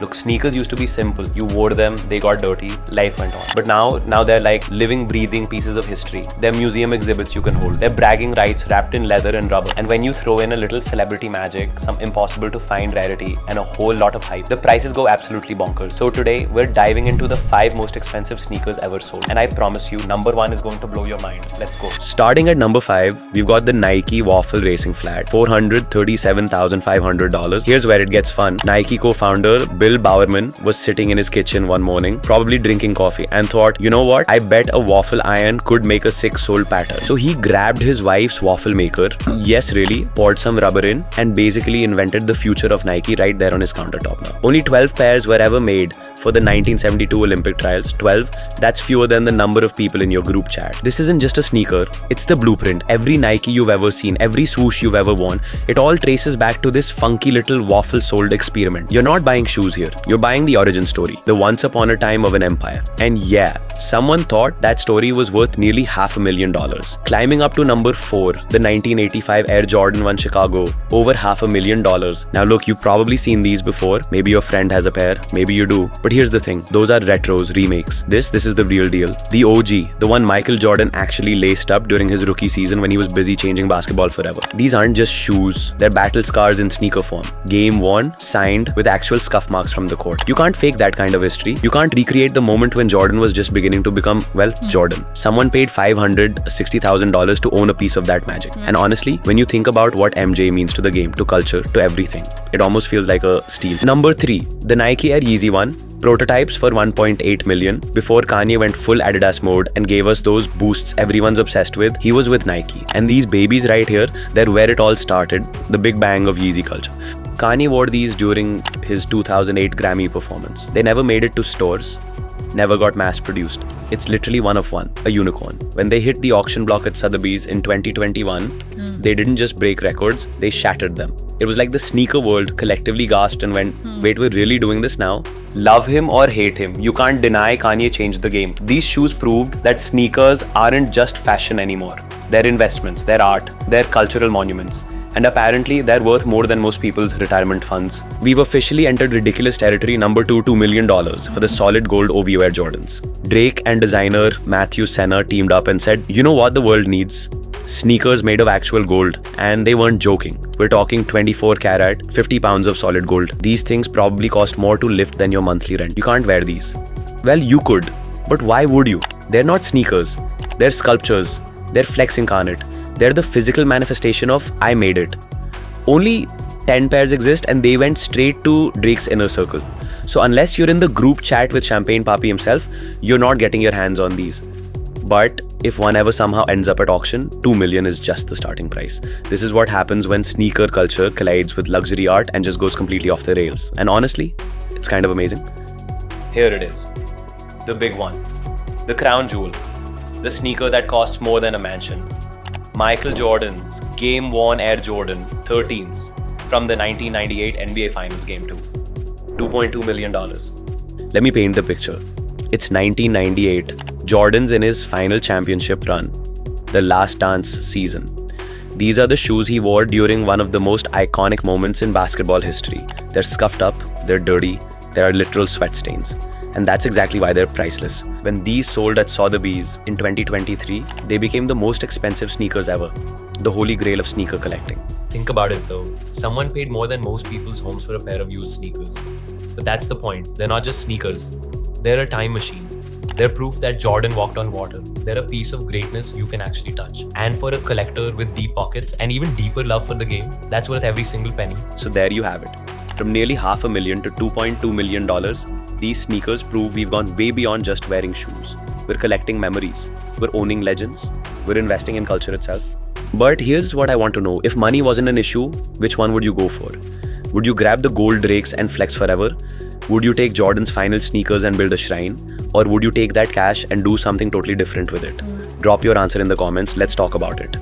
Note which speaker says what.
Speaker 1: Look, sneakers used to be simple. You wore them, they got dirty, life went on. But now they're like living, breathing pieces of history. They're museum exhibits you can hold. They're bragging rights wrapped in leather and rubber. And when you throw in a little celebrity magic, some impossible to find rarity, and a whole lot of hype, the prices go absolutely bonkers. So today, we're diving into the 5 most expensive sneakers ever sold. And I promise you, number 1 is going to blow your mind. Let's go. Starting at number 5, we've got the Nike Waffle Racing Flat, $437,500. Here's where it gets fun. Nike co-founder Bill Bowerman was sitting in his kitchen one morning, probably drinking coffee, and thought, you know what? I bet a waffle iron could make a sick sole pattern. So he grabbed his wife's waffle maker, yes really, poured some rubber in, and basically invented the future of Nike right there on his countertop now. Only 12 pairs were ever made for the 1972 Olympic trials. 12, that's fewer than the number of people in your group chat. This isn't just a sneaker, it's the blueprint. Every Nike you've ever seen, every swoosh you've ever worn, it all traces back to this funky little waffle-soled experiment. You're not buying shoes here, you're buying the origin story, the once upon a time of an empire. And yeah, someone thought that story was worth nearly $500,000. Climbing up to number 4, the 1985 Air Jordan 1 Chicago, over $500,000. Now look, you've probably seen these before, maybe your friend has a pair, maybe you do. But here's the thing, those are retros, remakes. This is the real deal. The OG, the one Michael Jordan actually laced up during his rookie season when he was busy changing basketball forever. These aren't just shoes, they're battle scars in sneaker form. Game worn, signed, with actual scuff marks from the court. You can't fake that kind of history. You can't recreate the moment when Jordan was just beginning to become, well, Jordan. Someone paid $560,000 to own a piece of that magic. And honestly, when you think about what MJ means to the game, to culture, to everything, it almost feels like a steal. Number 3, the Nike Air Yeezy 1. Prototypes for $1.8 million. Before Kanye went full Adidas mode and gave us those boosts everyone's obsessed with, he was with Nike. And these babies right here, they're where it all started, the big bang of Yeezy culture. Kanye wore these during his 2008 Grammy performance. They never made it to stores, never got mass produced. It's literally one of one, a unicorn. When they hit the auction block at Sotheby's in 2021, they didn't just break records, they shattered them. It was like the sneaker world collectively gasped and went, wait, we're really doing this now? Love him or hate him, you can't deny Kanye changed the game. These shoes proved that sneakers aren't just fashion anymore. They're investments, they're art, they're cultural monuments. And apparently, they're worth more than most people's retirement funds. We've officially entered ridiculous territory, number 2, $2 million for the solid gold OVO Air Jordans. Drake and designer Matthew Senna teamed up and said, you know what the world needs? Sneakers made of actual gold. And they weren't joking. We're talking 24 karat, 50 pounds of solid gold. These things probably cost more to lift than your monthly rent. You can't wear these. Well, you could. But why would you? They're not sneakers. They're sculptures. They're flex incarnate. They're the physical manifestation of I made it. Only 10 pairs exist and they went straight to Drake's inner circle. So unless you're in the group chat with Champagne Papi himself, you're not getting your hands on these. But if one ever somehow ends up at auction, $2 million is just the starting price. This is what happens when sneaker culture collides with luxury art and just goes completely off the rails. And honestly, it's kind of amazing. Here it is. The big one. The crown jewel. The sneaker that costs more than a mansion. Michael Jordan's game-worn Air Jordan 13s from the 1998 NBA Finals Game 2. $2.2 million. Let me paint the picture. It's 1998. Jordan's in his final championship run, the last dance season. These are the shoes he wore during one of the most iconic moments in basketball history. They're scuffed up, they're dirty, there are literal sweat stains. And that's exactly why they're priceless. When these sold at Sotheby's in 2023, they became the most expensive sneakers ever. The holy grail of sneaker collecting. Think about it though. Someone paid more than most people's homes for a pair of used sneakers. But that's the point. They're not just sneakers. They're a time machine. They're proof that Jordan walked on water. They're a piece of greatness you can actually touch. And for a collector with deep pockets and even deeper love for the game, that's worth every single penny. So there you have it. From nearly $500,000 to $2.2 million, these sneakers prove we've gone way beyond just wearing shoes. We're collecting memories. We're owning legends. We're investing in culture itself. But here's what I want to know. If money wasn't an issue, which one would you go for? Would you grab the gold Drakes and flex forever? Would you take Jordan's final sneakers and build a shrine? Or would you take that cash and do something totally different with it? Drop your answer in the comments. Let's talk about it.